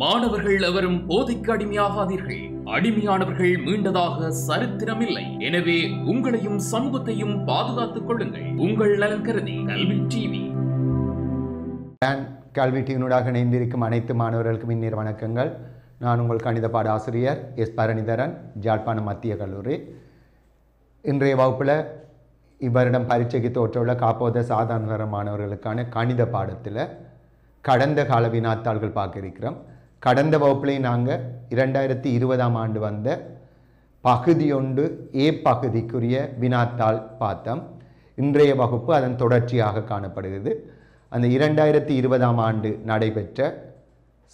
மாணவர்கள் எவரும் போதைக்கு அடிமையாகாதீர்கள். அடிமையானவர்கள் மீண்டதாக சரித்திரமில்லை. எனவே உங்களையும் சமூகத்தையும் பாதுகாத்துக் கொள்ளுங்கள். உங்கள் நலன் கருதி கல்வி டிவி. கல்வி டிவியினூடாக இணைந்திருக்கும் அனைத்து மாணவர்களுக்கும் இந்நேர வணக்கங்கள். நான் உங்கள் கணித பாட ஆசிரியர் எஸ் பரணிதரன், ஜாழ்ப்பாணம் மத்திய கல்லூரி. இன்றைய வகுப்பில் இவ்வருடம் பரீட்சைக்கு தோற்றவுள்ள காப்போத சாதாரண மாணவர்களுக்கான கணித பாடத்தில் கடந்த கால வினாத்தாள்கள் பார்க்க இருக்கிறோம். கடந்த வகுப்புலையும் நாங்கள் 2020ஆம் ஆண்டு வந்த பகுதி 1 ஏ பகுதிக்குரிய வினாத்தாள் பார்த்தோம். இன்றைய வகுப்பு அதன் தொடர்ச்சியாக காணப்படுகிறது. அந்த 2020ஆம் ஆண்டு நடைபெற்ற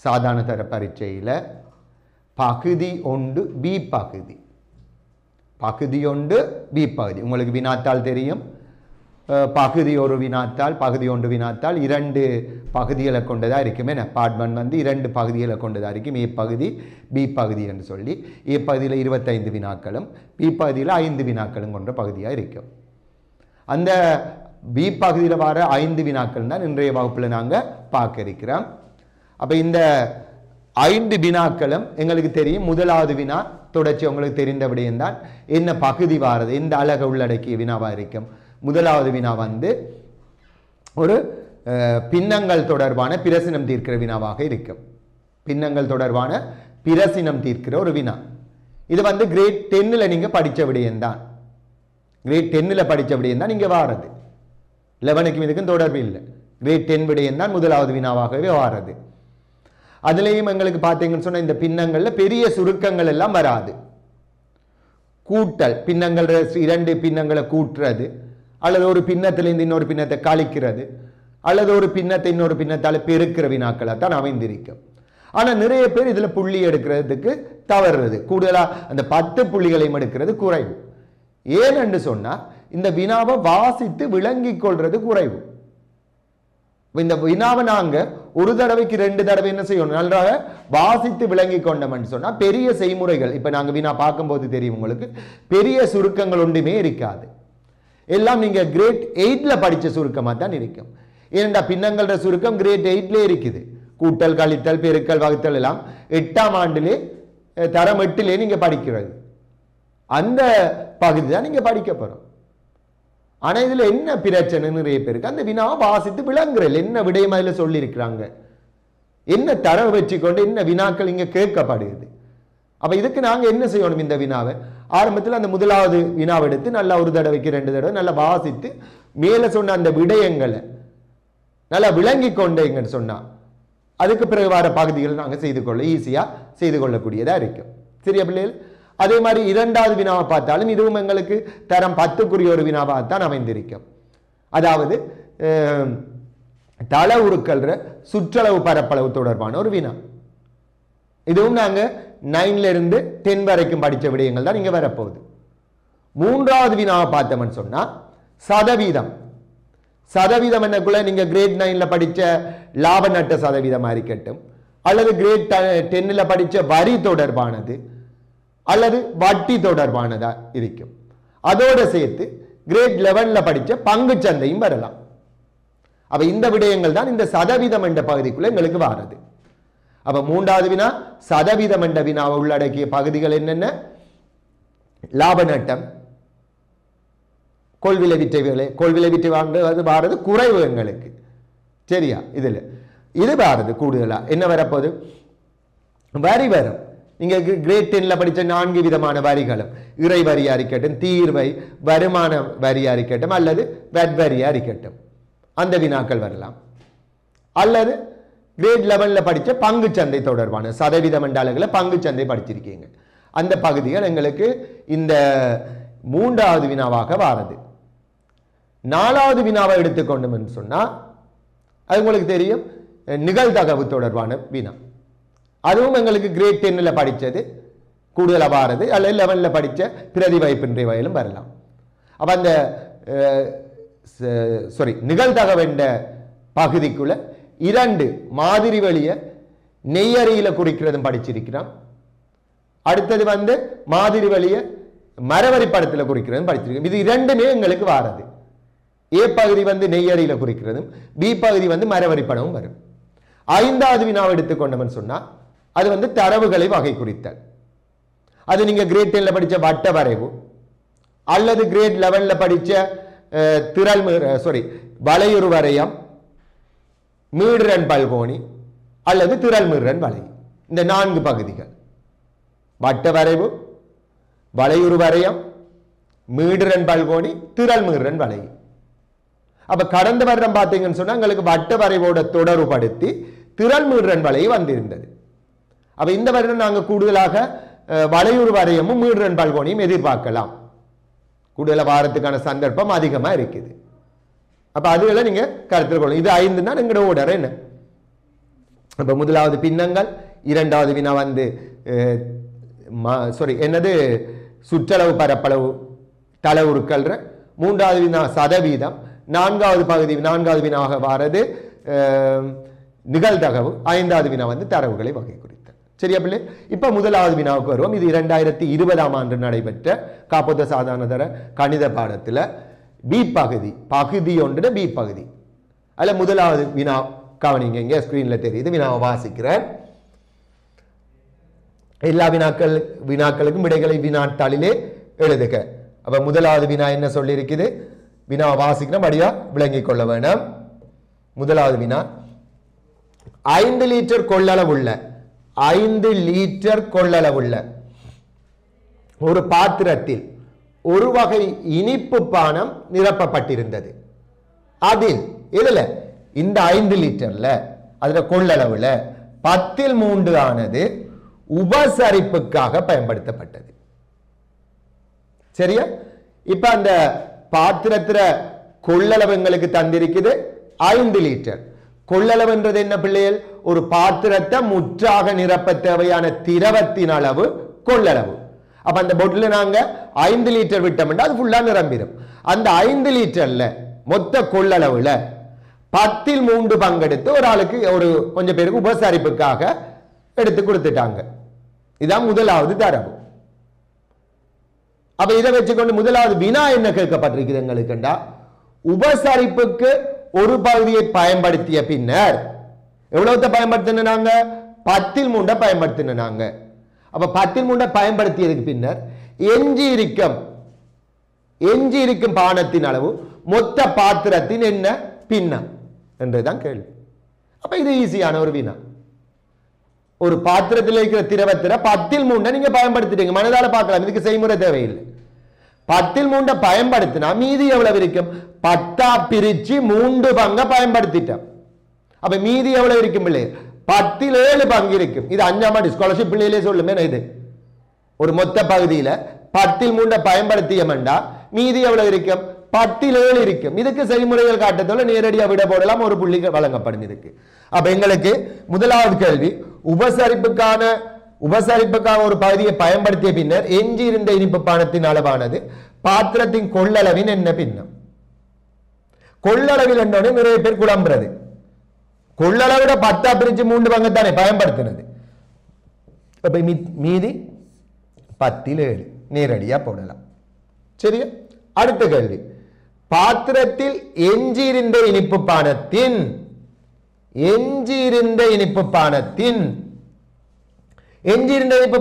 சாதாரண தர பரீட்சையில் பகுதி 1 பி பகுதி, பகுதி 1 பி பகுதி உங்களுக்கு வினாத்தாள் தெரியும். பகுதி 1 வினாத்தாள், பகுதி 1 வினாத்தாள் 2 பகுதிகளை கொண்டதாக இருக்கும். என்ன பார்ட் 1 வந்து 2 பகுதிகளை கொண்டதாக இருக்கும். ஏ பகுதி பி பகுதி என்று சொல்லி ஏ பகுதியில் 25 வினாக்களும் பி பகுதியில் 5 வினாக்களும் கொண்ட பகுதியாக இருக்கும். அந்த பி பகுதியில் வர 5 வினாக்கள் தான் இன்றைய வகுப்பில் நாங்கள் பார்க்க இருக்கிறோம். அப்போ இந்த 5 வினாக்களும் எங்களுக்கு தெரியும். முதலாவது வினா தொடர்ச்சி உங்களுக்கு தெரிந்த விடயம்தான். என்ன பகுதி வாரது, எந்த அழகை உள்ளடக்கிய வினாவாக இருக்கும். முதலாவது வினா வந்து ஒரு பின்னங்கள் தொடர்பான பிரசினம் தீர்க்கிற வினாவாக இருக்கும். பின்னங்கள் தொடர்பான பிரசினம் தீர்க்கிற ஒரு வினா. இது வந்து கிரேட் 10ல் நீங்கள் படித்த விடயம்தான். கிரேட் 10ல் படித்த விடயம்தான் இங்கே வாரது. 11க்கும் இதுக்கும் தொடர்பு இல்லை. கிரேட் 10 விடயம்தான் முதலாவது வினாவாகவே வாரது. அதுலேயும் எங்களுக்கு பார்த்தீங்கன்னு சொன்னால் இந்த பின்னங்களில் பெரிய சுருக்கங்கள் எல்லாம் வராது. கூட்டல் பின்னங்கள், 2 பின்னங்களை கூட்டுறது, அல்லது ஒரு பின்னத்திலிருந்து இன்னொரு பின்னத்தை கழிக்கிறது, அல்லது ஒரு பின்னத்தை இன்னொரு பின்னத்தால் பெருக்கிற வினாக்களாக தான் அமைந்திருக்கும். ஆனால் நிறைய பேர் இதில் புள்ளி எடுக்கிறதுக்கு தவறுறது. கூடுதலாக அந்த 10 புள்ளிகளையும் எடுக்கிறது குறைவு. ஏனென்று சொன்னால் இந்த வினாவை வாசித்து விளங்கி கொள்வது குறைவு. இந்த வினாவை நாங்கள் ஒரு தடவைக்கு 2 தடவை என்ன செய்யணும், நன்றாக வாசித்து விளங்கி கொண்டோம்னு சொன்னால் பெரிய செய்முறைகள் இப்போ நாங்கள் வினா பார்க்கும்போது தெரியும் உங்களுக்கு, பெரிய சுருக்கங்கள் ஒன்றுமே இருக்காது. எல்லாம் நீங்கள் கிரேட் 8ல் படித்த சுருக்கமாக தான் இருக்கும். ஏனென்றா பின்னங்கள சுருக்கம் கிரேட் 8லே இருக்குது. கூட்டல், கழித்தல், பெருக்கல், வகுத்தல் எல்லாம் 8ஆம் ஆண்டிலே தரம் 8லே நீங்கள் படிக்கிறது. அந்த பகுதி தான் நீங்கள் படிக்க போகிறோம். ஆனால் இதில் என்ன பிரச்சனை, நிறைய பேருக்கு அந்த வினாவை வாசித்து விளங்குறல் என்ன விடயம் அதில் சொல்லியிருக்கிறாங்க, என்ன தரவு வச்சுக்கொண்டு என்ன வினாக்கள் இங்கே கேட்கப்படுகிறது. அப்போ இதுக்கு நாங்கள் என்ன செய்யணும், இந்த வினாவை ஆரம்பத்தில் அந்த முதலாவது வினாவை எடுத்து நல்லா ஒரு தடவைக்கு 2 தடவை நல்லா வாசித்து மேலே சொன்ன அந்த விடயங்களை நல்லா விளங்கி கொண்டேங்கன்னு சொன்னால் அதுக்கு பிறகு வர பகுதிகள் நாங்கள் செய்து கொள்ள ஈஸியாக செய்து கொள்ளக்கூடியதாக இருக்கும். சரியா பிள்ளைகள்? அதே மாதிரி 2வது வினாவை பார்த்தாலும் இதுவும் எங்களுக்கு தரம் 10க்குரிய ஒரு வினாவாகத்தான் அமைந்திருக்கும். அதாவது தள உருக்கல்ற சுற்றளவு பரப்பளவு தொடர்பான ஒரு வினா. இதுவும் நாங்கள் 9ல இருந்து 10 வரைக்கும் படித்த விடயங்கள் தான் இங்கே வரப்போகுது. 3வது வினாவை பார்த்தோம்னு சொன்னால் சதவீதம். சதவீதம் என்னக்குள்ள நீங்கள் கிரேட் 9ல் படித்த லாப நட்ட சதவீதமாக இருக்கட்டும், அல்லது கிரேட் 10ல் படித்த வரி தொடர்பானது, அல்லது வட்டி தொடர்பானதாக இருக்கும். அதோடு சேர்த்து கிரேட் 11ல் படித்த பங்கு சந்தையும் வரலாம். அப்போ இந்த விடயங்கள் தான் இந்த சதவீதம் என்ற பகுதிக்குள்ள எங்களுக்கு வாரது. அப்போ 3வது வினா சதவீதம் என்ற வினாவை உள்ளடக்கிய பகுதிகள் என்னென்ன, லாப நட்டம், கொள்விலை விற்றை வேலை, கொள்விலை விற்றை வாங்குறது வாரது குறைவு எங்களுக்கு. சரியா? இதில் இது வாரது கூடுதலாக என்ன வரப்போகுது, வரி வரும். நீங்கள் கிரேட் 10ல் படித்த 4 விதமான வரிகளும், இறை வரியாக இருக்கட்டும், தீர்வை, வருமான வரியாக இருக்கட்டும், அல்லது வெட் வரியாக இருக்கட்டும், அந்த வினாக்கள் வரலாம். அல்லது கிரேட் 11ல் படித்த பங்கு சந்தை தொடர்பான சதவீதம் என்ற அளவில் பங்கு சந்தை படிச்சிருக்கீங்க. அந்த பகுதிகள் எங்களுக்கு இந்த 3வது வினாவாக வாரது. 4வது வினாவை எடுத்துக்கொண்டோம் என்று சொன்னால் அது உங்களுக்கு தெரியும், நிகழ்தகவு தொடர்பான வினா. அதுவும் எங்களுக்கு கிரேட் 10ல் படித்தது கூடுதலாக வாரது, அல்லது 11ல் படித்த பிரதிவைப்பின்றைய வகையிலும் வரலாம். அப்போ அந்த நிகழ்தகவு என்ற பகுதிக்குள்ள 2 மாதிரி வழிய நெய்யறையில் குறிக்கிறதும் படிச்சிருக்கிறோம். அடுத்தது வந்து மாதிரி வழிய மரவரி படத்தில் குறிக்கிறதும் படிச்சிருக்கோம். இது 2மே எங்களுக்கு வாரது. ஏ பகுதி வந்து நெய்யறையில் குறிக்கிறதும், பி பகுதி வந்து மரவரி படமும் வரும். 5வது வினாவை எடுத்துக்கொண்டோம்னு சொன்னால் அது வந்து தரவுகளை வகை குறித்தல். அது நீங்க கிரேட் 10ல படிச்ச வட்ட வரைவு அல்லது கிரேட் 11ல படிச்ச வளையுறு வரையம், மீடுரன் பல்கோணி அல்லது திரள் மீடுரன் வளை. இந்த 4 பகுதிகள்: வட்ட வரைவு, வளையுறு வரையம், மீடுரன் பல்கோணி, திரள் மீடுரன் வளை. அப்ப கடந்த வருடம் பார்த்தீங்கன்னு சொன்னா உங்களுக்கு வட்ட வரைவோட தொடர்புபடுத்தி திரள் மீடுரன் வளை வந்திருந்தது. அப்ப இந்த வருடம் நாங்க கூடுதலாக வளையுறு வரையமும் மீடுரன் பல்கோணியும் எதிர்பார்க்கலாம். கூடுதலாக வாரத்துக்கான சந்தர்ப்பம் அதிகமா இருக்குது. அப்ப அதுகளை நீங்க கருத்தில் கொள்ளும். இது 5 தான் எங்களோட ஓடர். என்ன அப்ப முதலாவது பின்னங்கள், இரண்டாவது வினா வந்து என்னது சுற்றளவு பரப்பளவு தளவுருக்கள், மூன்றாவது வினா சதவீதம், நான்காவது வினாக வாரது நிகழ்தகவு, 5வது வினா வந்து தரவுகளை வகை குறித்தல். சரியா பிள்ளை? இப்ப முதலாவது வினாவுக்கு வருவோம். இது 2020ஆம் ஆண்டு நடைபெற்ற காப்போத்த சாதாரண தர கணித பாடத்துல பி பகுதி, பகுதி 1 பி பகுதி. அதுல முதலாவது வினா கவனிங்க, இங்க ஸ்கிரீன்ல தெரியுது. வினாவை வாசிக்கிறேன். எல்லா வினாக்களுக்கும் விடைகளை வினாத்தாளிலே எழுதுக. அப்ப முதலாவது வினா என்ன சொல்லி இருக்குது? வினாவை வாசிக்கிறோம், படியா விளங்கிக் கொள்ள வேணும். முதலாவது வினா: 5 லிட்டர் கொள்ளளவுள்ள 5 லிட்டர் கொள்ளளவுள்ள ஒரு பாத்திரத்தில் ஒரு வகை இனிப்பு பானம் நிரப்பப்பட்டிருந்தது. அதில் இதுல இந்த 5 லிட்டர்ல அதுல கொள்ளளவுல 10ல் 3 ஆனது உபசரிப்புக்காக பயன்படுத்தப்பட்டது. சரியா? இப்ப அந்த பாத்திரத்துல கொள்ளளவு எங்களுக்கு தந்திருக்குது 5 லிட்டர். கொள்ளளவுன்றது என்ன பிள்ளைகள்? ஒரு பாத்திரத்தை முற்றாக நிரப்ப தேவையான திரவத்தின் அளவு கொள்ளளவு. அப்ப அந்த பொட்டில நாங்க 5 லிட்டர் விட்டோம்னா அது ஃபுல்லா நிரம்பிடும். அந்த 5 லிட்டர்ல மொத்த கொள்ளளவுல 10ல் 3 பங்கெடுத்து ஒரு ஆளுக்கு கொஞ்சம் பேருக்கு உபசரிப்புக்காக எடுத்து கொடுத்துட்டாங்க. இதான் முதலாவது தரவு. அப்ப இதை வச்சுக்கொண்டு முதலாவது வினா என்ன கேட்கப்பட்டிருக்குது எங்களுக்குண்டா, உபசரிப்புக்கு ஒரு பகுதியை பயன்படுத்திய பின்னர் எவ்வளவு பயன்படுத்தினாங்க? 10ல் 3 பயன்படுத்தினாங்க. அப்ப 10ல் 3 பயன்படுத்தியதுக்கு பின்னர் எஞ்சி இருக்கும் பானத்தின் அளவு மொத்த பாத்திரத்தின் என்ன பின்னம் என்றுதான் கேள்வி. அப்ப இது ஈஸியான ஒரு வினா. ஒரு பாத்திரத்தில் இருக்கிற திரவத்தில 10ல் 3 நீங்க பயன்படுத்திட்டீங்க. மனதால பார்க்கலாம், இதுக்கு செய்முறை தேவையில்லை. 10ல் 3 பயன்படுத்தினா மீதி எவ்வளவு இருக்கும்? 10 பிரிச்சு 3 பங்க பயன்படுத்திட்டோம். அப்ப மீதி எவ்வளவு இருக்கும் பிள்ளை? 10ல் 7 பங்கு இருக்கும். இது 5ஆம் ஆண்டு ஸ்காலர்ஷிப் பிள்ளையிலே சொல்லுமே. இது ஒரு மொத்த பகுதியில 10ல் 3 பயன்படுத்தியமெண்டா மீதி எவ்வளவு இருக்கும்? 10ல் 7 இருக்கும். இதுக்கு செய்முறைகள் காட்டத்தோட நேரடியாக விட போடலாம், ஒரு புள்ளி வழங்கப்படும் இதுக்கு. அப்ப எங்களுக்கு முதலாவது கேள்வி, உபசரிப்புக்காக ஒரு பகுதியை பயன்படுத்திய பின்னர் எஞ்சி இருந்த இனிப்பு பானத்தின் அளவானது பாத்திரத்தின் கொள்ளளவின் என்ன பின்னம்? கொள்ளளவில் என்னோட நிறைய பேர் குழம்புறது. கொள்ளளவிட 10 பிரிச்சு 3 பங்கத்தானே பயன்படுத்தினது. அப்ப மீதி 10ல் 7 நேரடியா போடலாம். சரியா? அடுத்த கேள்வி, பாத்திரத்தில் எஞ்சியிருந்த இனிப்பு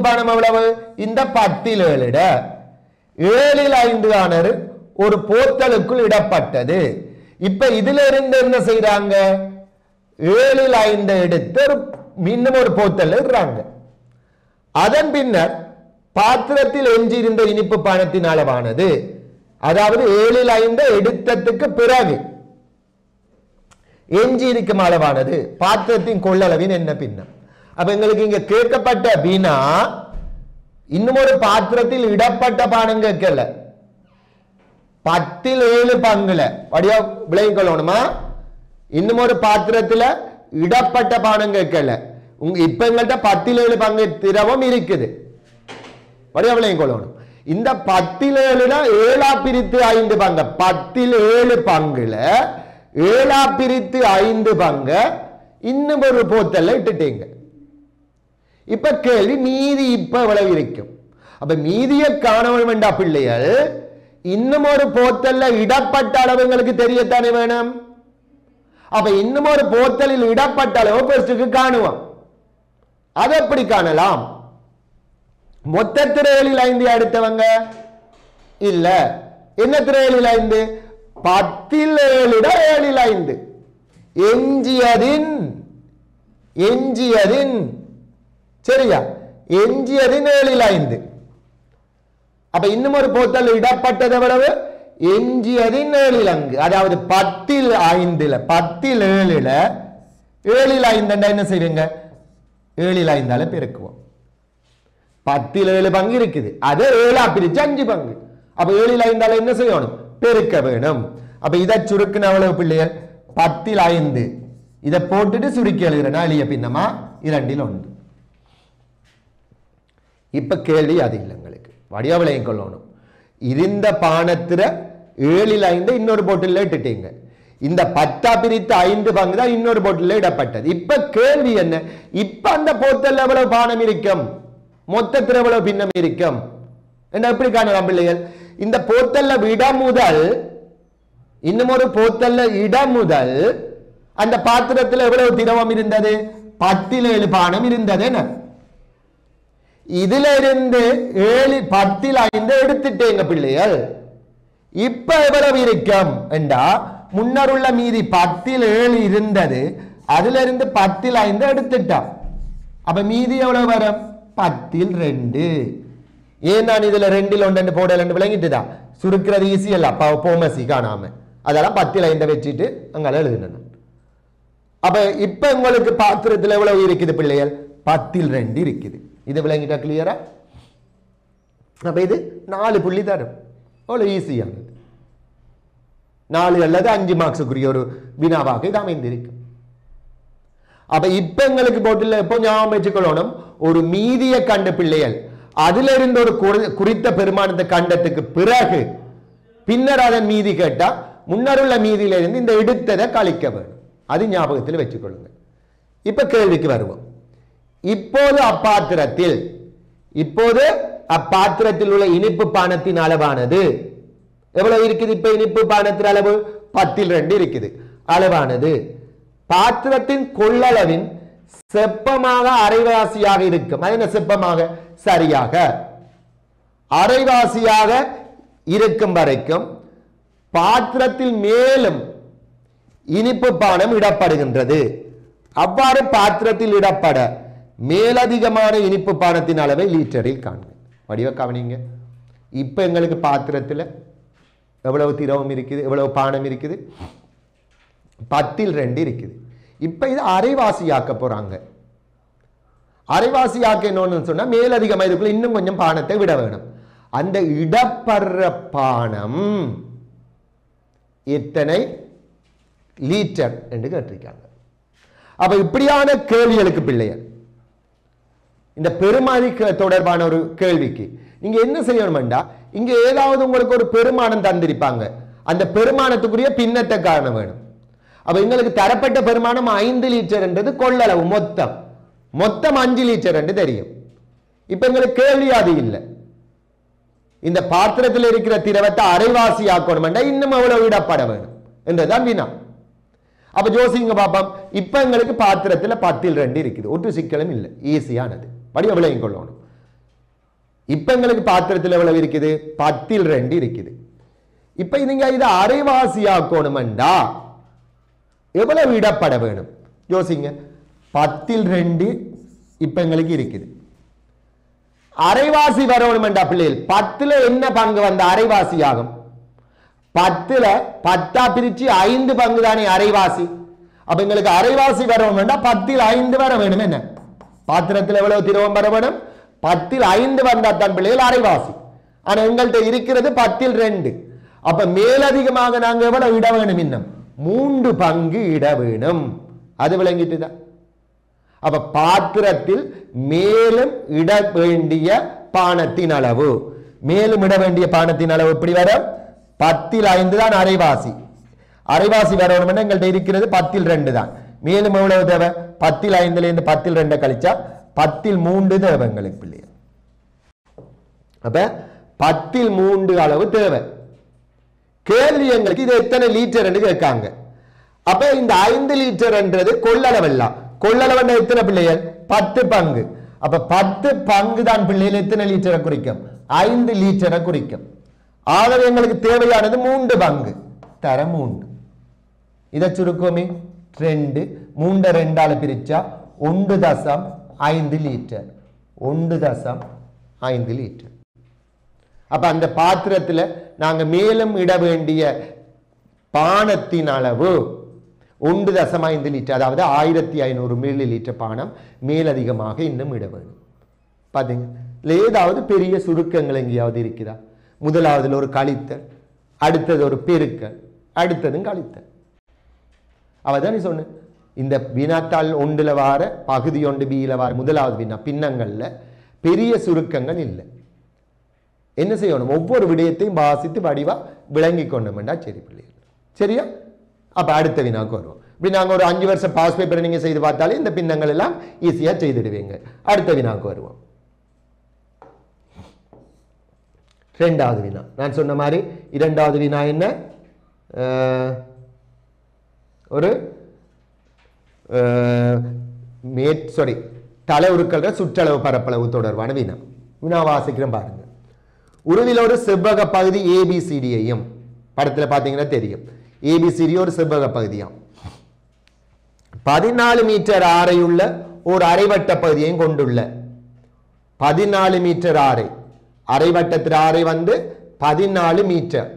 பானம் எவ்வளவு? இந்த 10ல் 7 7ல் 5 ஆனது ஒரு போத்தலுக்குள் இடப்பட்டது. இப்ப இதுல இருந்து என்ன செய்யறாங்க? 7ல் 5 எடுத்து இன்னும் ஒரு போத்தல் இடுறாங்க. அதன் பின்னர் பாத்திரத்தில் எஞ்சியிருந்த இனிப்பு பானத்தின் அளவானது, அதாவது 7ல் 5 எடுத்ததுக்கு பிறகு எஞ்சி இருக்கும் அளவானது பாத்திரத்தின் கொள்ளளவின் என்ன பின்னம்? அப்ப எங்களுக்கு இங்க கேட்கப்பட்ட வினா இன்னும் ஒரு பாத்திரத்தில் இடப்பட்ட பானம் கேட்கல, 10ல் 7 பங்குல வடிவா விளங்கிக் கொள்ளணுமா? இன்னும் ஒரு பாத்திரத்துல இடப்பட்ட பானம் கேட்கல. இப்ப எங்கள்கிட்ட 10ல் 7 பங்கு திரவம் இருக்குது, வடிவா விளங்கிக் கொள்ளணும். இந்த 10ல் 7 7 பிரித்து 5 பங்கு, 10ல் 7 பங்குல 7 பிரித்து 5 பங்கு இன்னும் ஒரு போத்தல்ல இட்டுட்டீங்க. இப்ப கேள்வி, மீதி இப்ப எவ்வளவு இருக்கும்? அப்ப மீதியை காண வேண்டா பிள்ளைகள், இன்னும் ஒரு போத்தல்ல இடப்பட்ட அளவு எங்களுக்கு தெரியத்தானே வேணும். அப்ப இன்னும் ஒரு போத்தலில் இடப்பட்ட அளவு பெஸ்டுக்கு காணுவோம். அதை எப்படி காணலாம்? மொத்தத்தில் 7/5 அடுத்தவங்க இல்ல. என்ன 7/5? 10/7 எஞ்சியதின் சரியா? எஞ்சியதின் 7/5. அப்ப இன்னும் ஒரு போத்தல் இடப்பட்டது எவ்வளவு? எஞ்சியதின் 7/5. அதாவது 10/5 7/5 என்ன செய்வீங்க? 7/5 பெருக்குவோம். 10/7 பங்கு இருக்குது, அது 7 பிரிச்சு 5 பங்கு. அப்ப 7/5 என்ன செய்யணும்? பெருக்க வேணும். அப்ப இதை சுருக்குன எவ்வளவு பிள்ளைகள்? 10/5. இதை போட்டுட்டு சுருக்கி எழுதுறேன். எளிய பின்னமா 2/1. இப்ப கேள்வி அது இல்லை, உங்களுக்கு வடிவவிலையும் கொள்ளணும். இருந்த பானத்திர 7/5 இன்னொரு போட்டில் இட்டுட்டீங்க. இந்த 10 பிரித்து 5 பங்கு தான் இன்னொரு போட்டில் இடப்பட்டது. இப்ப கேள்வி என்ன? இப்ப அந்த போத்தல் எவ்வளவு பானம் இருக்கும்? மொத்தத்தில் எவ்வளவு பின்னம் இருக்கும் என்ன எப்படி காணலாம் பிள்ளைகள்? இந்த போத்தல்ல இடம் முதல் இன்னும் ஒரு போத்தல்ல இடம் முதல் அந்த பாத்திரத்தில் எவ்வளவு திரவம் இருந்தது? 10/7 பானம் இருந்தது. என்ன இதுல இருந்து 10/5 எடுத்துட்டேங்க பிள்ளைகள். இப்ப எவ்வளவு இருக்கும் என்றா, முன்னருள்ள மீதி 10/7 இருந்தது, அதுல இருந்து 10/5 எடுத்துட்டா. அப்ப மீதி எவ்வளவு வரும்? 10/2. ஏன் நான் இதுல 2/1 போடல விளங்கிட்டுதான்? சுருக்கிறது ஈஸி அல்ல, போமசி காணாம அதெல்லாம் 10/5 வச்சுட்டு அங்கால எழுதுன. அப்ப இப்ப உங்களுக்கு பாத்திரத்தில் எவ்வளவு இருக்குது பிள்ளைகள்? 10/2 இருக்குது. இது விளங்கிட்டா கிளியரா? அப்ப இது 4 புள்ளி தரும். அவ்வளவு ஈஸியானது. 4 அல்லது 5 மார்க்ஸுக்குரிய ஒரு வினாவாக இது அமைந்திருக்கு. அப்ப இப்ப எங்களுக்கு போட்டில் எப்போ ஞாபகம் வச்சுக்கொள்ளணும், ஒரு மீதிய கண்ட பிள்ளைகள் அதுல இருந்து ஒரு குறித்த பெருமானத்தை கண்டத்துக்கு பிறகு பின்னர் அதன் மீதி கேட்டா முன்னருள்ள மீதியில இருந்து இந்த எடுத்ததை கழிக்க வேண்டும். அது ஞாபகத்தில் வச்சுக்கொள்ளுங்க. இப்ப கேள்விக்கு வருவோம். இப்போது அப்பாத்திரத்தில் உள்ள இனிப்பு பானத்தின் அளவானது எவ்வளவு இருக்குது? இப்ப இனிப்பு பானத்தின் அளவு 10/2 இருக்குது. அளவானது பாத்திரத்தின் கொள்ளளவின் செப்பமாக அரைவாசியாக இருக்கும். அது என்ன செப்பமாக? சரியாக அரைவாசியாக இருக்கும் வரைக்கும் பாத்திரத்தில் மேலும் இனிப்பு பானம் இடப்படுகின்றது. அவ்வாறு பாத்திரத்தில் இடப்பட மேலதிகமான இனிப்பு பானத்தின் அளவை லீட்டரில் காண்க. வடிவ கவனிங்க. இப்ப எங்களுக்கு பாத்திரத்தில் எவ்வளவு திரவம் இருக்குது? எவ்வளவு பானம் இருக்குது? 10/2 இருக்குது. இப்ப இது அரைவாசியாக்க போறாங்க. அரைவாசியாக்க என்னன்னு சொன்னா மேலதிகமாக இதுக்குள்ள இன்னும் கொஞ்சம் பானத்தை விட வேணும். அந்த இடப்படுற பானம் எத்தனை லீட்டர் என்று கேட்டிருக்காங்க. அப்ப இப்படியான கேள்விகளுக்கு பிள்ளைகள், இந்த பெருமானி தொடர்பான ஒரு கேள்விக்கு நீங்க என்ன செய்யணும்டா, இங்க ஏதாவது உங்களுக்கு ஒரு பெருமானம் தந்திருப்பாங்க, அந்த பெருமானத்துக்குரிய பின்னத்தை காண வேணும். அப்ப எங்களுக்கு தரப்பட்ட பெருமானம் 5 லிட்டர் என்றது கொள்ளளவு, மொத்தம் 5 லிட்டர் என்று தெரியும். இப்ப எங்களுக்கு கேள்வி அது இல்லை. இந்த பாத்திரத்தில் இருக்கிற திரவத்தை அரைவாசி ஆக்கணும், இன்னும் எவ்வளவு விடப்பட வேணும் என்றுதான் வினா. அப்ப ஜோசிங்க பாப்போம். இப்ப எங்களுக்கு பாத்திரத்தில் 10/2 இருக்குது. ஒற்று சிக்கலும் இல்லை, ஈஸியானது. படி எவ்வளவு கொள்ளணும். இப்ப எங்களுக்கு பாத்திரத்தில் எவ்வளவு இருக்குது? 10/2 இருக்குது. இப்ப நீங்க இதை அரைவாசி ஆக்கணும்டா எவ்வளவு விடப்பட வேணும் யோசிங்க. 10/2 இப்ப எங்களுக்கு இருக்குது. அரைவாசி வரணும்டா பிள்ளைகள், 10ல என்ன பங்கு வந்த அரைவாசி ஆகும்? 10ல 10 பிரிச்சு 5 பங்கு தானே அரைவாசி. அப்ப எங்களுக்கு அரைவாசி வரணும்டா 10ல் 5 வர வேணும். என்ன பாத்திரத்தில் எவ்வளவு திரவம் வர வேணும்? 10ல் 5 வந்தாத்தான் பிள்ளைகள் அரைவாசி. ஆனா எங்கள்கிட்ட இருக்கிறது 10/2. அப்ப மேலதிகமாக நாங்க எவ்வளவு இட வேணும்? இன்னும் 3 பங்கு இட வேணும். அது விளங்கிட்டுதான். அப்ப பாத்திரத்தில் மேலும் இட வேண்டிய பானத்தின் அளவு, மேலும் இட வேண்டிய பானத்தின் அளவு எப்படி வரும்? 10ல் 5 தான் அரைவாசி. அரைவாசி வரணும் எங்கள்கிட்ட இருக்கிறது 10/2 தான். மேலும் எவ்வளவு தேவை? 10ல் 5ல இருந்து 10/2 கழிச்சா 10/3 தேவை எங்களுக்கு பிள்ளைகள். அப்ப 10/3 அளவு தேவை. கேள்வி எங்களுக்கு இது எத்தனை லிட்டர் என்று கேட்காங்க. அப்ப இந்த 5 லிட்டர் என்றது கொள்ளளவு. எல்லாம் கொள்ளளவு எத்தனை பிள்ளைகள்? 10 பங்கு. அப்ப 10 பங்கு தான் பிள்ளைகள் எத்தனை லிட்டரை குறிக்கும்? 5 லிட்டரை குறிக்கும். ஆகவே எங்களுக்கு தேவையானது 3 பங்கு தர 3. இதை சுருக்கமே 2 3 2ஆல பிரிச்சா 1.5 லிட்டர். 1.5 லிட்டர். அப்ப அந்த பாத்திரத்துல நாங்க மேலும் இட வேண்டிய பானத்தின் அளவு 1.5 லிட்டர், அதாவது 1500 மில்லி லிட்டர் பானம் மேலதிகமாக இன்னும் இட வேண்டும். பாத்தீங்க, ஏதாவது பெரிய சுருக்கங்கள் எங்கேயாவது இருக்குதா? முதலாவதுல ஒரு கழித்தல், அடுத்தது ஒரு பெருக்கல், அடுத்ததும் கழித்தல். அவதான் நீ சொன்ன இந்த வினாத்தாள் ஒன்றுல வார பகுதி ஒன்று பியில வார முதலாவது வினா பின்னங்கள்ல பெரிய சுருக்கங்கள் இல்லை. என்ன செய்யணும்? ஒவ்வொரு விடயத்தையும் வாசித்து வடிவா விளங்கி கொண்டோம்டா சரி பிள்ளைகள். சரியா? அப்ப அடுத்த வினாக்கு வருவோம். இப்படி நாங்க ஒரு 5 வருஷம் பாஸ் பேப்பரை நீங்க செய்து பார்த்தாலே இந்த பின்னங்கள் எல்லாம் ஈஸியா செய்துடுவீங்க. அடுத்த வினாக்கு வருவோம். இரண்டாவது வினா நான் சொன்ன மாதிரி இரண்டாவது வினா என்ன? ஒரு தலை உருக்கள் சுற்றளவு பரப்பளவு தொடர்பான வினா. வினா வாசிக்கிறேன் பாருங்க. உருவில் ஒரு செவ்வக பகுதி ஏபிசிடியையும், படத்துல பாத்தீங்கன்னா தெரியும், ஏபிசிடி ஒரு செவ்வக பகுதியாம், 14 மீட்டர் ஆரையுள்ள ஒரு அரைவட்ட பகுதியையும் கொண்டுள்ள 14 மீட்டர் ஆரை, அரைவட்டத்தின் ஆரை வந்து 14 மீட்டர்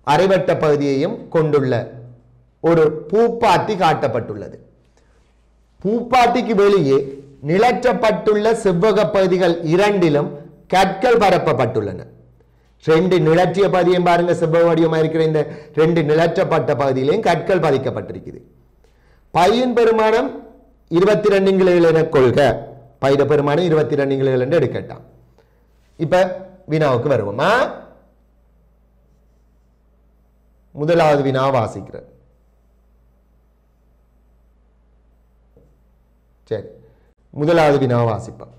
அரைவட்ட பகுதியையும் கொண்டுள்ள ஒரு பூப்பாட்டி காட்டப்பட்டுள்ளது. பூப்பாட்டிக்கு வெளியே நிலற்றப்பட்டுள்ள செவ்வக பகுதிகள் இரண்டிலும் கற்கள் பரப்பப்பட்டுள்ளன. 2 நிலற்றிய பகுதியும் பாருங்க, செவ்வக வடிவமாக இருக்கிற இந்த 2 நிலற்றப்பட்ட பகுதியிலையும் கற்கள் பதிக்கப்பட்டிருக்குது. பையின் பெருமானம் 22 இங்கிலீகள் என கொள்க. பையிட பெருமானம் 22 இங்கிலீகள் என்று எடுக்கட்டாம். இப்ப வினாவுக்கு வருவோமா? முதலாவது வினா வாசிக்கிற. சரி, முதலாவது வினா வாசிப்போம்.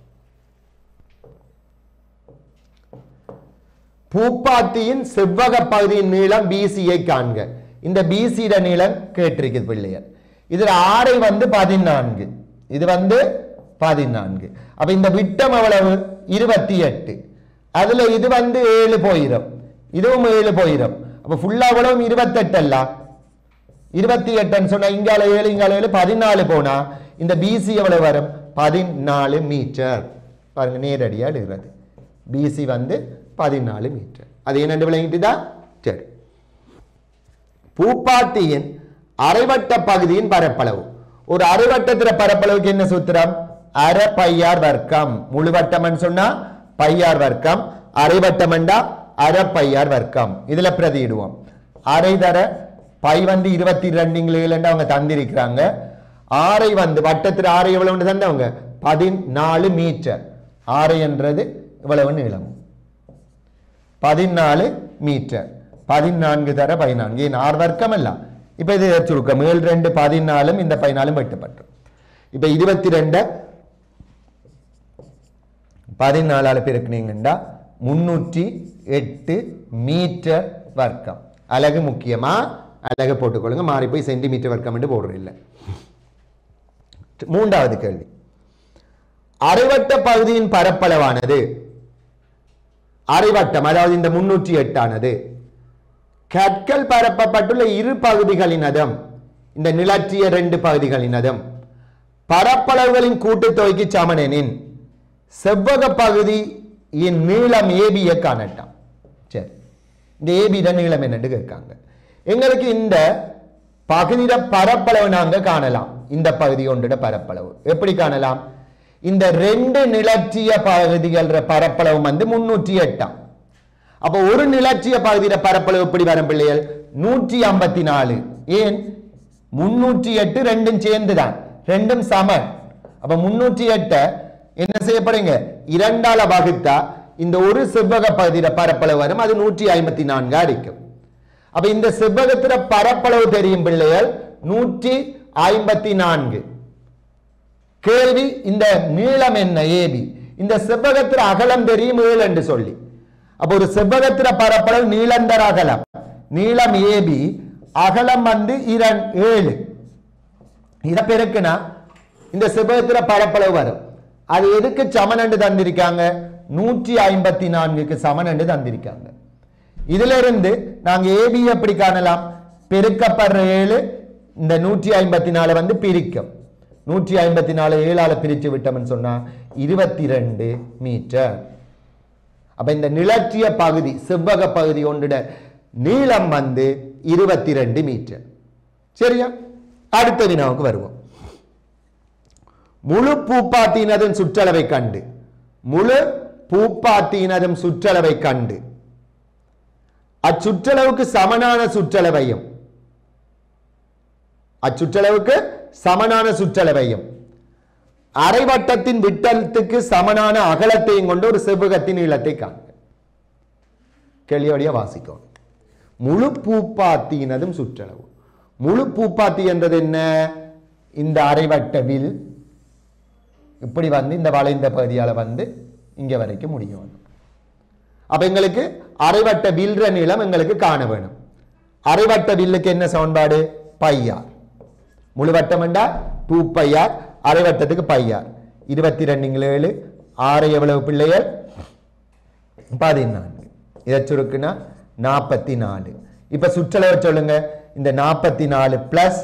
பூப்பாட்டியின் செவ்வக பகுதியின் நீளம் பிசியை காண்க. இந்த பிசிட நீளம் கேட்டிருக்கு பிள்ளையர். இதுல ஆரை வந்து 14, இது வந்து 14. அப்ப இந்த விட்டம் எவ்வளவு? 28. அதுல இது வந்து 7 போயிரும், இதுவும் 7 போயிரும். அப்ப ஃபுல்லா எவ்வளவு? 28 அல்ல, 28 சொன்னா இங்கால 7 இங்கால 7 14 போனா இந்த பிசி எவ்வளவு வரும்? 14 மீட்டர். பாருங்க, நேரடியா எழுதுறது. பிசி வந்து 14 மீட்டர். அது என்னென்று விளங்கிட்டுதா? சரி. பூப்பாட்டியின் அரைவட்ட பகுதியின் பரப்பளவு. ஒரு அரைவட்டத்திற பரப்பளவுக்கு என்ன சூத்திரம்? அரை பையார் வர்க்கம். முழுவட்டம் சொன்னா பையார் வர்க்கம், அரைவட்டம் அரை பையார் வர்க்கம். இதுல பிரதியிடுவோம். அரை தர பை வந்து 22 இங்கிலீகள் அவங்க தந்திருக்கிறாங்க. ஆரை வந்து வட்டத்தில் ஆரை எவ்வளவு தந்தவங்க? 14 மீட்டர். ஆரை என்றது இவ்வளவு நீளம் 14 மீட்டர். 14 தர 14, ஏன் 6 வர்க்கம் அல்ல. இப்ப இது சுருக்கம் 7 2 14, இந்த 14 வெட்டப்பட்டு. இப்ப 22 14 பெருக்கினீங்கன்னா 308 மீட்டர் வர்க்கம். அலகு முக்கியமா? அலகு போட்டுக்கொள்ளுங்க, மாறி போய் சென்டிமீட்டர் வர்க்கம் என்று போடுறது இல்லை. மூன்றாவது கேள்வி. அரைவட்ட பகுதியின் பரப்பளவானது, அரைவட்டம் அதாவது இந்த 308 ஆனது கற்கள் பரப்பப்பட்டுள்ள இரு பகுதிகளினதும், இந்த நிலற்றிய 2 பகுதிகளினதும் பரப்பளவுகளின் கூட்டுத்தொகைக்கு சமனெனின் செவ்வக பகுதியின் நீளம் ஏபியை காணட்டாம். சரி, இந்த ஏபிட நீளம் என்னன்னு கேட்காங்க. எங்களுக்கு இந்த பகுதியிட பரப்பளவு நாங்க காணலாம். இந்த பகுதி ஒன்றிட பரப்பளவு எப்படி காணலாம்? இந்த 2 நிலற்றிய பகுதிகள் பரப்பளவு வந்து 308. அப்ப ஒரு நிலற்றிய பகுதியிட பரப்பளவு எப்படி வரும் பிள்ளைகள்? 154. ஏன்? 308 ரெண்டும் சேர்ந்துதான், ரெண்டும் சமன். அப்ப 308 என்ன செய்யப்படுங்க? 2ஆல வகுத்தா இந்த ஒரு செவ்வக பகுதியிட பரப்பளவு வரும், அது 154 இருக்கும். அப்ப இந்த செவ்வகத்தில பரப்பளவு தெரியும் பிள்ளைகள் 154. கேள்வி, இந்த நீளம் என்ன? ஏபி. இந்த செவ்வகத்தில அகலம் தெரியும் 7 என்று சொல்லி. அப்ப ஒரு செவ்வகத்தில பரப்பளவு நீளந்தர அகலம், நீளம் ஏபி, அகலம் வந்து 7. இத பெருக்குனா இந்த செவ்வகத்துல பரப்பளவு வரும். அது எதுக்கு சமன் என்று தந்திருக்காங்க? 154க்கு சமன் என்று தந்திருக்காங்க. இதுல இருந்து நாங்க ஏபி எப்படி காணலாம்? பெருக்கப்படுற 7 இந்த 154 வந்து பிரிக்கும். 154 7ஆல பிரிச்சு விட்டோம்னு சொன்னா 22 மீட்டர். அப்ப இந்த நிலற்றிய பகுதி செவ்வக பகுதி ஒன்றுட நீளம் வந்து 22 மீட்டர். சரியா? அடுத்த வினாவுக்கு வருவோம். முழு பூப்பாத்தினதும் சுற்றளவை கண்டு முழு பூப்பாத்தினதும் சுற்றளவை கண்டு அச்சுற்றளவுக்கு சமனான சுற்றளவையும் அரைவட்டத்தின் விட்டத்துக்கு சமனான அகலத்தையும் கொண்டு ஒரு செவ்வகத்தின் நீளத்தை காண்க. கேள்வியோடைய வாசிக்கும். முழு பூப்பாத்தினதும் சுற்றளவு. முழு பூப்பாத்தி என்றது என்ன? இந்த அரைவட்ட வில் இப்படி வந்து இந்த வளைந்த பகுதியால வந்து இங்க வரைக்கும் முடியும். அப்ப எங்களுக்கு அரைவட்ட வில்ற நீளம் எங்களுக்கு காண வேணும். அரைவட்ட வில்லுக்கு என்ன சமன்பாடு? பையார். முழு வட்டம் என்றா 2πr, அரைவட்டத்துக்கு பையார். 22 7 6 எவ்வளவு பிள்ளைகள்? 14. இதை சுருக்குனா 44. இப்ப சுற்றளவு சொல்லுங்க. இந்த 44 பிளஸ்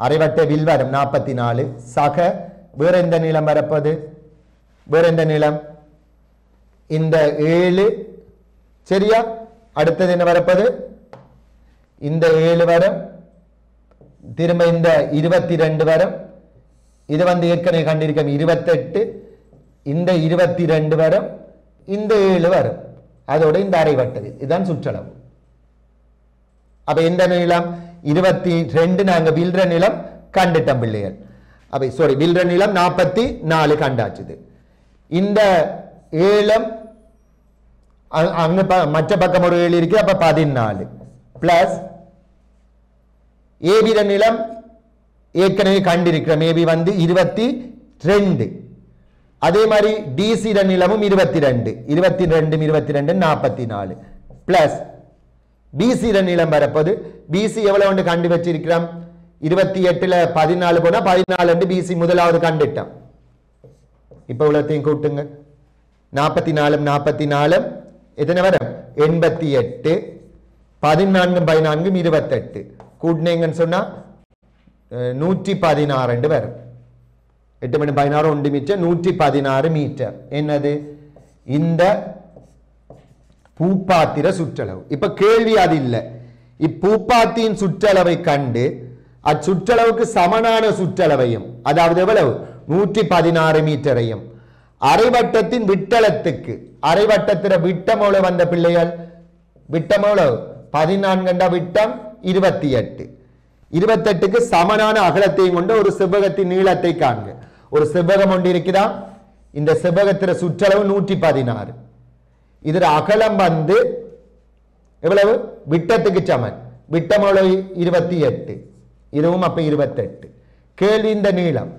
அரைவட்ட வில் வரும் 44 சக வேற எந்த நீளம் வரப்போது? வேற எந்த நீளம்? இந்த 7. சரியா? அடுத்தது என்ன வரப்போது? இந்த 7 வரும். திரும்ப இந்த 22 வரும். இது வந்து ஏற்கனவே கண்டிருக்கோம் 28. இந்த 22 வரும். இந்த 7 வரும். அதோட இந்த அரைவட்டது இதுதான் சுற்றளவு. அப்ப எந்த நீளம்? 22 நாங்க வில்ற நீளம் கண்டுட்டோம் பிள்ளைகள். அப்ப சாரி வில்ற நீளம் 44 கண்டாச்சுது. இந்த 7 அங்க மற்ற பக்கம் ஒரு 7 இருக்கு. அப்ப 14 பிளஸ் ஏபி நீளம் ஏற்கனவே கண்டிருக்கிறோம். ஏபி வந்து 22. அதே மாதிரி டிசி நீளமும் 22 44 பிளஸ் பிசி நீளம் வரப்போது. பிசி எவ்வளவு கண்டு வச்சிருக்கிறோம்? 28ல 14 போனா 14 பிசி முதலாவது கண்டுட்டோம். இப்ப இவ்வளத்தையும் கூட்டுங்க. 44 எத்தனை வரும்? 88. 14 14 28 கூட்டினீங்கன்னு சொன்னா 116 வரும். 8 மணி 16 1 மீட்டர் 116 மீட்டர். என்னது? இந்த பூப்பாத்திர சுற்றளவு. இப்ப கேள்வி அது இல்லை. இப்பூப்பாத்தியின் சுற்றளவை கண்டு அச்சுற்றளவுக்கு சமனான சுற்றளவையும், அதாவது எவ்வளவு? 116 மீட்டரையும் அரைவட்டத்தின் விட்டளத்துக்கு, அரைவட்டத்திர விட்டம் எவ்வளவு வந்த பிள்ளைகள்? விட்டம் எவ்வளவு? 14 விட்டம் 28. 28க்கு சமனான அகலத்தையும் கொண்டு ஒரு செவ்வகத்தின் நீளத்தை காண்க. ஒரு செவ்வகம் ஒன்று இருக்குதா? இந்த செவ்வகத்திர சுற்றளவு 116. இதுல அகலம் வந்து எவ்வளவு? விட்டத்துக்கு சமன். விட்டம் எவ்வளவு? 28. இதுவும் அப்ப 28. கேள்வி இந்த நீளம்.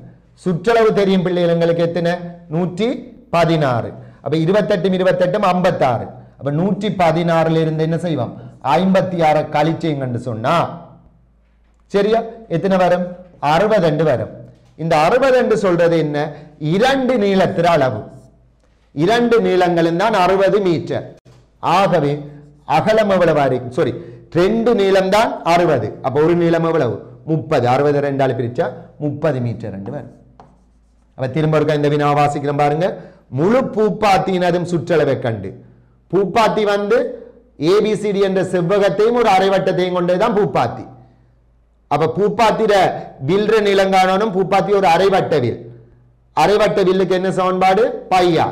சுற்றளவு தெரியும் பிள்ளைகள் எங்களுக்கு எத்தனை? 116. அப்ப 28 28 56. அப்ப 116ல இருந்து என்ன செய்வோம்? 56 கழிச்சேங்கன்னு சொன்னா சரியா? எத்தனை வரும்? 62 வரும். இந்த 62 சொல்றது என்ன? 2 நீளத்திர அளவு. 2 நீளங்களும் தான் 60 மீட்டர். ஆகவே அகலம் எவ்வளவு? சாரி 2 நீளம் தான் 60. அப்ப ஒரு நீளம் எவ்வளவு? 30. 60 2ஆல பிரிச்சா 30 மீட்டர் என்று வரும். அப்ப திரும்ப இருக்க இந்த வினா வாசிக்கிறோம் பாருங்க. முழு பூப்பாத்தினதும் சுற்றளவை கண்டு. பூப்பாத்தி வந்து ஏபிசிடி என்ற செவ்வகத்தையும் ஒரு அரைவட்டத்தையும் கொண்டதுதான் பூப்பாத்தி. அப்ப பூப்பாத்திர வில்ற நிலங்கானும் பூப்பாத்தி ஒரு அரைவட்ட வில். அரைவட்ட வில்லுக்கு என்ன சமன்பாடு? பையா.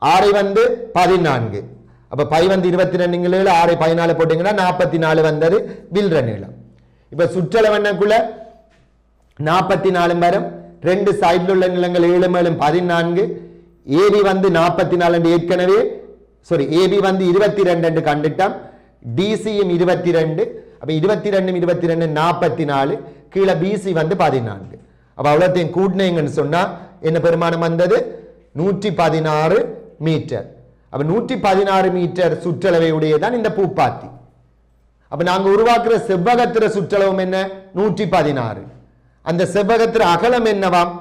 ஆரை வந்து 14. அப்ப பை வந்து 22 6 14 போட்டீங்கன்னா 44 வந்தது வில்ற நீளம். இப்ப சுற்றளவு என்னக்குள்ள 44 வரும். 2 சைடில் உள்ள நிலங்கள் 7 மேலும் 14. ஏபி வந்து 44 ஏற்கனவே சாரி ஏபி வந்து 22 கண்டுட்டோம். டிசியும் 22. அப்ப 22 22 44. கீழே பிசி வந்து 14. அப்ப அவ்வளோத்தையும் கூட்டினீங்கன்னு சொன்னா என்ன பெருமானம் வந்தது? 116 மீட்டர். அப்ப 116 மீட்டர் சுற்றளவை உடையதான் இந்த பூப்பாத்தி. அப்ப நாங்க உருவாக்குற செவ்வகத்திர சுற்றளவும் என்ன? 116. அந்த செவ்வகத்தின் அகலம் என்னவாம்?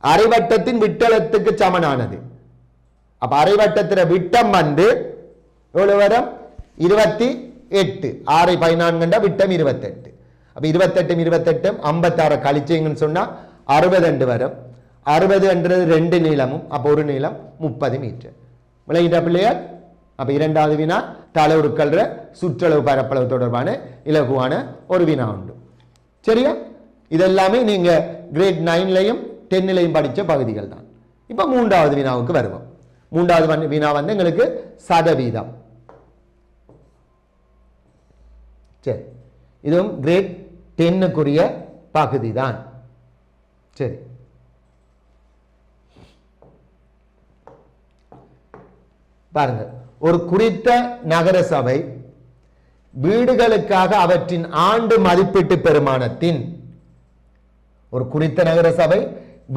அரைவட்டத்தின் விட்டலத்துக்கு சமனானது. அப்ப அரைவட்டத்தின் விட்டம் வந்து எவ்வளவு வரும்? 28. 6 14 விட்டம் 28. அப்ப 28 28 56 கழிச்சீங்கன்னு சொன்னா 60 வரும். 60 என்றது 2 நீளமும், அப்ப ஒரு நீளம் 30 மீட்டர். விளங்கிட்ட பிள்ளையார்? அப்ப இரண்டாவது வினா தளவுருக்கள் சுற்றளவு பரப்பளவு தொடர்பான இலகுவான ஒரு வினா உண்டு. சரியா? இதெல்லாமே நீங்க கிரேட் 9லையும் 10லையும் படிச்ச பகுதிகள் தான். இப்ப மூன்றாவது வினாவுக்கு வருவோம். மூன்றாவது வினா வந்து எங்களுக்கு சதவீதம். சரி, இதுவும் கிரேட் 10க்குரிய பகுதி தான். சரி, பாருங்க. ஒரு குறித்த நகர சபை வீடுகளுக்காக அவற்றின் ஆண்டு மதிப்பீட்டு பெருமானத்தின் ஒரு குறித்த நகர சபை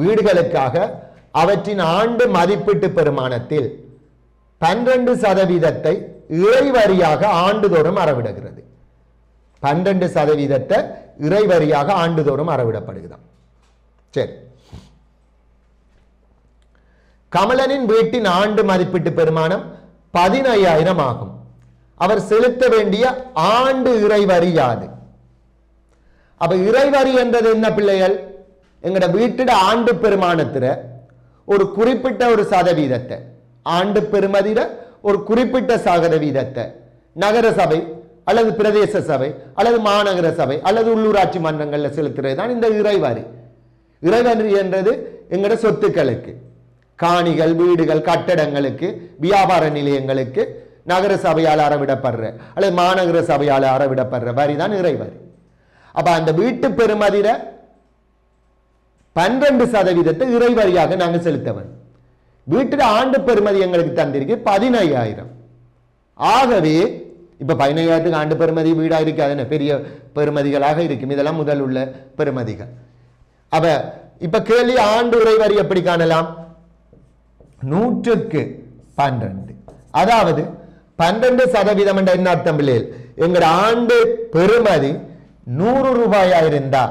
வீடுகளுக்காக அவற்றின் ஆண்டு மதிப்பீட்டு பெருமானத்தில் 12% இறைவரியாக ஆண்டுதோறும் அறவிடுகிறது. 12% இறைவரியாக ஆண்டுதோறும் அறவிடப்படுகிறது. சரி, கமலனின் வீட்டின் ஆண்டு மதிப்பீட்டு பெருமானம் 15,000 ஆகும். அவர் செலுத்த வேண்டிய ஆண்டு இறைவரி யாது? அப்ப இறைவரி என்றது என்ன பிள்ளைகள்? எங்கட வீட்டிட ஆண்டு பெருமானத்தில ஒரு குறிப்பிட்ட ஒரு சதவீதத்தை, ஆண்டு பெருமதியில ஒரு குறிப்பிட்ட சதவீதத்தை நகர சபை அல்லது பிரதேச சபை அல்லது மாநகர சபை அல்லது உள்ளூராட்சி மன்றங்கள்ல செலுத்துறது தான் இந்த இறைவரி. இறைவரி என்றது எங்கட சொத்துக்களுக்கு, காணிகள், வீடுகள், கட்டடங்களுக்கு, வியாபார நிலையங்களுக்கு நகர சபையால் அறவிடப்படுற அல்லது மாநகர சபையால் அறவிடப்படுற வரி தான் இறைவரி. அப்ப அந்த வீட்டு பெருமதியில 12% இறைவரியாக நாங்கள் செலுத்தவன். வீட்டு ஆண்டு பெருமதி எங்களுக்கு தந்திருக்கு 15,000. ஆகவே இப்ப 15,000 ஆண்டு பெருமதி வீடா இருக்காது, பெரிய பெருமதிகளாக இருக்கும். இதெல்லாம் முதல் உள்ள பெருமதிகள். அப்ப இப்ப கேள்வி, ஆண்டு இறைவரி எப்படி காணலாம்? 100க்கு 12. அதாவது 12% என்ற என்ன அர்த்தம் பிள்ளைகள்? எங்க ஆண்டு பெருமதி 100 ரூபாயா இருந்தா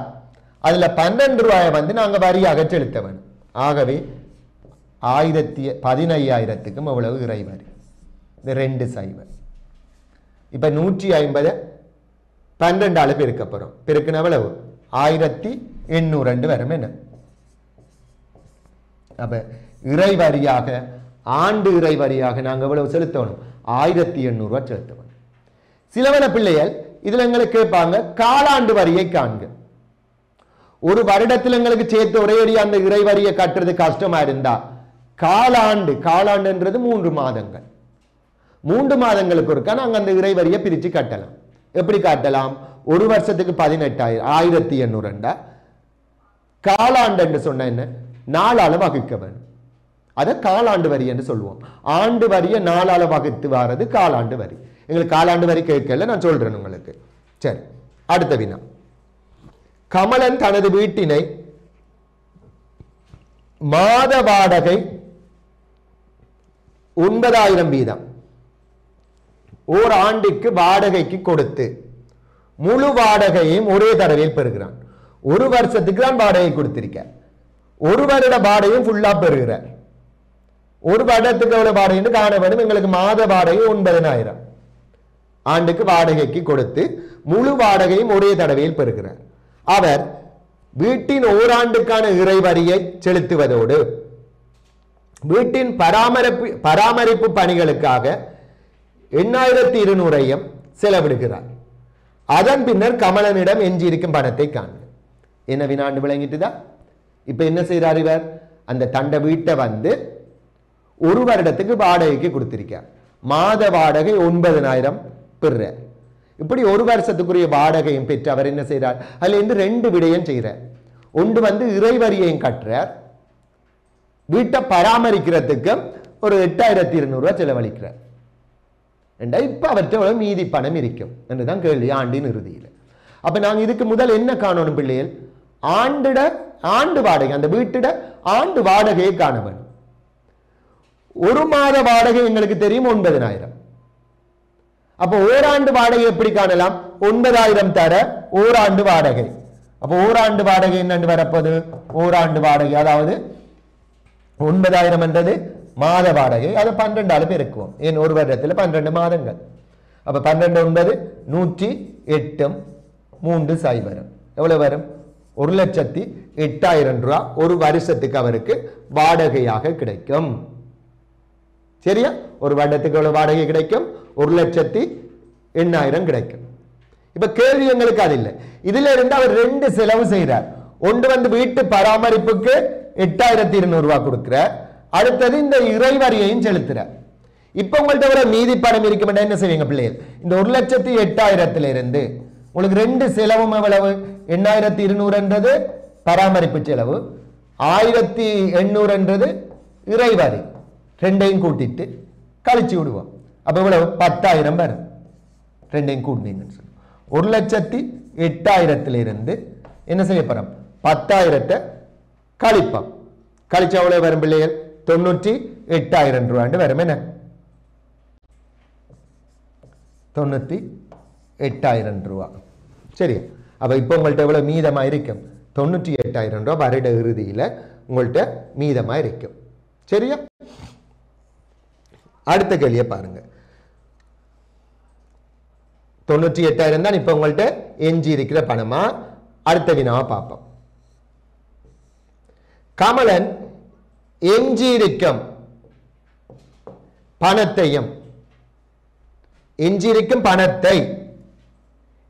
அதுல 12 ரூபாயை வந்து நாங்க வரியாக செலுத்த வேண்டும். ஆகவே 15,000க்கும் எவ்வளவு இறைவரி? இந்த 2 சைவர். இப்ப 150 12ஆல பெருக்க போறோம். பெருக்கின எவ்வளவு? 1802 வரும். என்ன? அப்ப இறைவரியாக, ஆண்டு இறைவரியாக நாங்க எவ்வளவு செலுத்தணும்? 1800 ரூபாய் செலுத்தணும். சிலவன பிள்ளைகள் இதுல எங்களுக்கு கேட்பாங்க, காலாண்டு வரியை காண்க. ஒரு வருடத்தில் எங்களுக்கு சேர்த்து ஒரேடி அந்த இறைவரியை கட்டுறது கஷ்டமா இருந்தா காலாண்டு, காலாண்டுன்றது 3 மாதங்கள், 3 மாதங்களுக்கு ஒருக்கா நாங்க அந்த இறைவரியை பிரிச்சு கட்டலாம். எப்படி காட்டலாம்? ஒரு வருஷத்துக்கு 18,800. காலாண்டு என்று சொன்ன என்ன? 4ஆல வகுக்க வேணும். அதை காலாண்டு வரி என்று சொல்லுவோம். ஆண்டு வரியை 4ஆல வகுத்து வாரது காலாண்டு வரி. எங்களுக்கு காலாண்டு வரி கேட்கல, நான் சொல்றேன் உங்களுக்கு. சரி, அடுத்த வினா. கமலன் தனது வீட்டினை மாத வாடகை 9,000 வீதம் ஓர் ஆண்டுக்கு வாடகைக்கு கொடுத்து முழு வாடகையையும் ஒரே தடவையில் பெறுகிறான். ஒரு வருஷத்துக்கு தான் வாடகை கொடுத்திருக்க, ஒரு வருட வாடகையும் ஃபுல்லா பெறுகிறார். ஒரு வருடத்துக்கு எவ்வளவு வாடகை காண வேண்டும்? எங்களுக்கு மாத வாடகை 9,000 ஆண்டுக்கு வாடகைக்கு கொடுத்து முழு வாடகையும் ஒரே தடவையில் பெறுகிறார். அவர் வீட்டின் ஓராண்டுக்கான இறைவரியை செலுத்துவதோடு வீட்டின் பராமரிப்பு பணிகளுக்காக 8,200 செலவிடுகிறார். அதன் பின்னர் கமலனிடம் எஞ்சியிருக்கும் பணத்தை காண்க. என்ன வினாண்டு விளங்கிட்டுதா? இப்ப என்ன செய்யறார் இவர்? அந்த தண்ட வீட்டை வந்து ஒரு வருடத்துக்கு வாடகைக்கு கொடுத்திருக்கார். மாத வாடகை 9,000 பெறுறார். இப்படி ஒரு வருஷத்துக்குரிய வாடகையும் பெற்று அவர் என்ன செய்யறார்? அதுல இருந்து 2 விடயம் செய்யறார். ஒன்று வந்து இறைவரியையும் கட்டுறார், வீட்டை பராமரிக்கிறதுக்கு ஒரு 8,200 செலவழிக்கிறார். இப்ப அவற்றை மீதி பணம் இருக்கும் என்றுதான் கேள்வி ஆண்டின் இறுதியில். அப்ப நாங்க இதுக்கு முதல் என்ன காணணும் பிள்ளைகள்? ஆண்டு வாடகை, அந்த வீட்டிட ஆண்டு வாடகையை காண வேண்டும். ஒரு மாத வாடகை எங்களுக்கு தெரியும் 9,000. அப்ப ஓராண்டு வாடகை எப்படி காணலாம்? 9,000 தர ஓராண்டு வாடகை அப்போ ஓராண்டு வாடகை என்னன்னு வரப்போது ஓராண்டு வாடகை அதாவது 9,000 என்றது மாத வாடகை அதை 12 பெருக்குவோம் ஏன் ஒரு வருடத்தில் 12 மாதங்கள் அப்ப 12 9 108 3 வரும் எவ்வளவு வரும் 1,08,000 ரூபாய் ஒரு வருஷத்துக்கு அவருக்கு வாடகையாக கிடைக்கும் சரியா ஒரு வருடத்துக்கு எவ்வளவு வாடகை கிடைக்கும் 1,08,000 கிடைக்கும் இப்ப கேள்வி எங்களுக்கு அது இல்லை இதுல இருந்து அவர் 2 செலவு செய்கிறார் ஒன்று வந்து வீட்டு பராமரிப்புக்கு 8,200 ரூபாய் கொடுக்கிறார் அடுத்தது இந்த இறைவரியையும் செலுத்துறார் இப்ப உங்கள்ட்ட மீதி பணம் இருக்கும் என்ன செய்வீங்க பிள்ளைகள் இந்த 1,08,000 இருந்து உங்களுக்கு 2 செலவும் எவ்வளவு 8,200 என்றது பராமரிப்பு செலவு 1,800 என்றது இறைவரி ரெண்டையும் கூட்டிட்டு கழிச்சு விடுவோம் அப்ப எவ்வளவு 10,000 வரும் ரெண்டையும் கூட்டினீங்கன்னு சொல்லி 1,08,000 இருந்து என்ன செய்ய போறோம் 10,000 கழிப்போம் கழிச்சா எவ்வளவு வரும் பிள்ளைகள் 98,000 ரூபாய் வரும் என்ன 98,000 ரூபாய் சரி அப்ப இப்ப உங்கள்ட்ட எவ்வளவு மீதமா இருக்கும் 98,000 ரூபாய் வருட இறுதியில உங்கள்ட்ட மீதமா இருக்கும் சரியா அடுத்த கேள்வியை பாருங்க 98,000 தான் இப்ப உங்கள்ட்ட எஞ்சி இருக்கிற பணமா அடுத்த வினாவை பார்ப்போம் கமலன் எஞ்சி இருக்கும் பணத்தையும் எஞ்சி இருக்கும் பணத்தை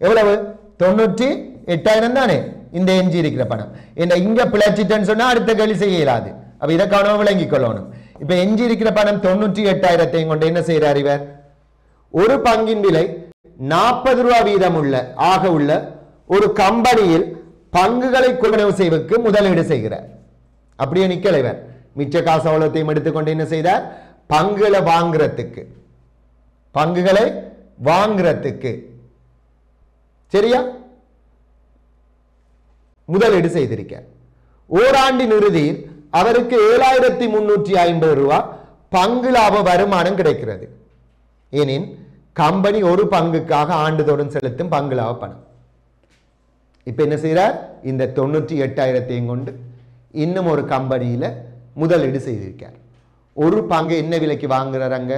எவ்வளவு 98,000 தானே இந்த எஞ்சி இருக்கிற பணம் என்ன இங்க பிழைச்சிட்டேன்னு சொன்னா அடுத்த கேள்வி செய்ய இயலாது அப்ப இதை காணாம விளங்கிக் கொள்ளணும் இப்ப எஞ்சி இருக்கிற பணம் 98,000 கொண்டு என்ன செய்யறார் இவர் ஒரு பங்கின் விலை 40 ரூபாய் வீதம் ஆக உள்ள ஒரு கம்பெனியில் பங்குகளை கொள்வனவு செய்வதற்கு முதலீடு செய்கிறார் அப்படியே நிக்கல இவர் மிச்ச காசு அவ்வளத்தையும் எடுத்துக்கொண்டு என்ன செய்தார் பங்குகளை வாங்குறதுக்கு சரியா முதலீடு செய்திருக்கார் ஓராண்டின் இறுதியில் அவருக்கு 7,350 ரூபாய் பங்கு லாப வருமானம் கிடைக்கிறது எனின் கம்பெனி ஒரு பங்குக்காக ஆண்டுதோறும் செலுத்தும் பங்கு லாப பணம் இப்ப என்ன செய்யறார் இந்த 98,000 கொண்டு இன்னும் ஒரு கம்பெனியில முதலீடு செய்திருக்கார் ஒரு பங்கு என்ன விலைக்கு வாங்குறாங்க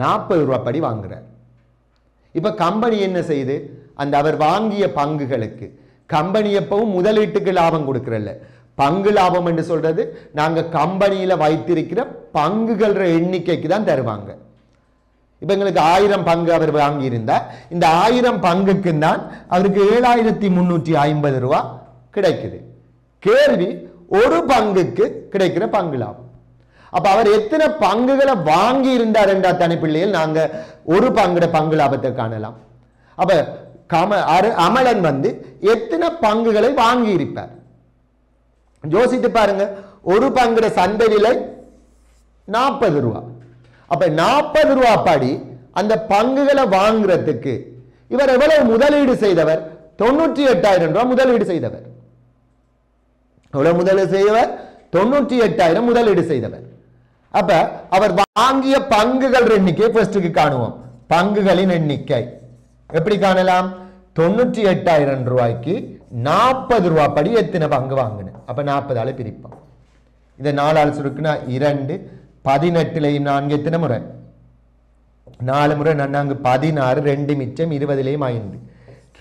40 ரூபாய் படி வாங்குறார் இப்ப கம்பெனி என்ன செய்யுது அந்த அவர் வாங்கிய பங்குகளுக்கு கம்பெனி எப்பவும் முதலீட்டுக்கு லாபம் கொடுக்கறல்ல பங்கு லாபம் என்று சொல்றது நாங்க கம்பெனியில வைத்திருக்கிற பங்குகள் எண்ணிக்கைக்கு தான் தருவாங்க இப்ப எங்களுக்கு 1000 பங்கு அவர் வாங்கி இருந்தா இந்த 1000 பங்குக்கு தான் அவருக்கு 7,350 ரூபாய் கிடைக்குது கேள்வி ஒரு பங்குக்கு கிடைக்கிற பங்கு லாபம் அப்ப அவர் எத்தனை பங்குகளை வாங்கி இருந்தார் என்ற தனிப்பிள்ளையில் நாங்க ஒரு பங்கு லாபத்தை காணலாம் அப்ப அமலன் வந்து எத்தனை பங்குகளை வாங்கி இருப்பார் யோசித்து பாருங்க ஒரு பங்குட சந்தை விலை 40 ரூபாய் அப்ப 40 ரூபாய் படி அந்த பங்குகளை வாங்குறதுக்கு இவர் எவ்வளவு முதலீடு செய்தவர் 98,000 ரூபாய் முதலீடு செய்தவர் எவ்வளவு முதலீடு செய்தவர் 98,000 முதலீடு செய்தவர் அப்ப அவர் வாங்கிய பங்குகள் எண்ணிக்கை ஃபர்ஸ்ட்க்கு காணுவோம் பங்குகளின் எண்ணிக்கை எப்படி காணலாம் 98,000 ரூபாய்க்கு 40 ரூபாய் படி எத்தனை பங்கு வாங்கினேன் அப்ப 40 பிரிப்போம் இதை 4 சுருக்குனா 2 18 4 எத்தனை முறை 4 முறை 16 2 மிச்சம் 20 5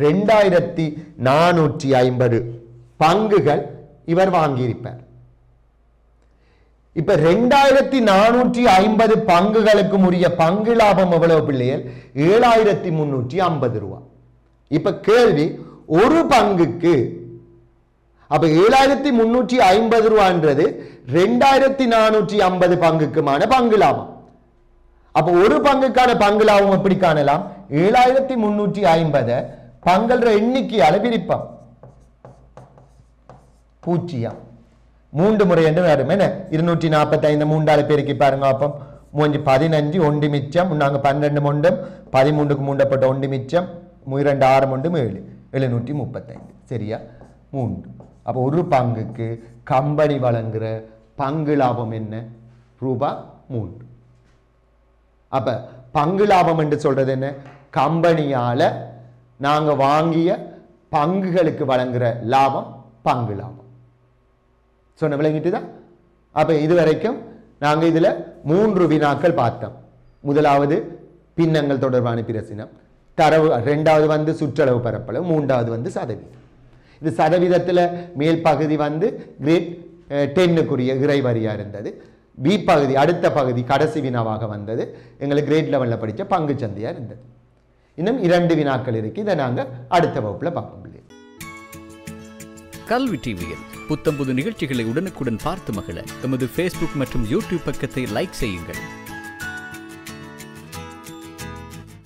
2,450 பங்குகள் இவர் வாங்கியிருப்பார் இப்ப 2,450 பங்குகளுக்கு உரிய பங்கு லாபம் எவ்வளவு பிள்ளைகள் 7,350 ரூபாய் இப்ப கேள்வி ஒரு பங்குக்கு அப்ப 7,350 ரூபான்றது 2,450 பங்குக்குமான பங்கு லாபம் அப்ப ஒரு பங்குக்கான பங்கு லாபம் எப்படி காணலாம் 7,350 பங்குற எண்ணிக்கையால பிரிப்போம் 0 3 முறை என்று வரும் என்ன 245 3 பேருக்கு பாருங்க அப்போ 15 1 மிச்சம் நாங்க 12 மொண்டும் 13க்கு மூண்டப்பட்ட 1 மிச்சம் 2 6 மொண்டும் 7 735 சரியா 3 அப்ப ஒரு பங்குக்கு கம்பெனி வழங்குற பங்கு லாபம் என்ன ரூபாய் 3 அப்ப பங்கு லாபம் என்று சொல்றது என்ன கம்பெனியால நாங்க வாங்கிய பங்குகளுக்கு வழங்குற லாபம் பங்கு லாபம். சொன்ன விளங்கிட்டு தான். அப்போ இதுவரைக்கும் நாங்கள் இதில் 3 வினாக்கள் பார்த்தோம். முதலாவது பின்னங்கள் தொடர்பான பிரசினம், தரவு, 2வது வந்து சுற்றளவு பரப்பளவு, 3வது வந்து சதவீதம். இது சதவீதத்தில் மேல் பகுதி வந்து கிரேட் 10க்குரிய இறைவரியாக இருந்தது. பி பகுதி அடுத்த பகுதி கடைசி வினாவாக வந்தது எங்களுக்கு கிரேட் லெவலில் படித்த பங்கு சந்தையாக இருந்தது. இன்னும் 2 வினாக்கள் இருக்கு. இதை நாங்கள் அடுத்த வகுப்பில் பார்க்க முடியும். கல்வி டிவியில் புத்தம்புது நிகழ்ச்சிகளை உடனுக்குடன் பார்த்து மகிழ எமது ஃபேஸ்புக் மற்றும் யூடியூப் பக்கத்தை லைக் செய்யுங்கள்.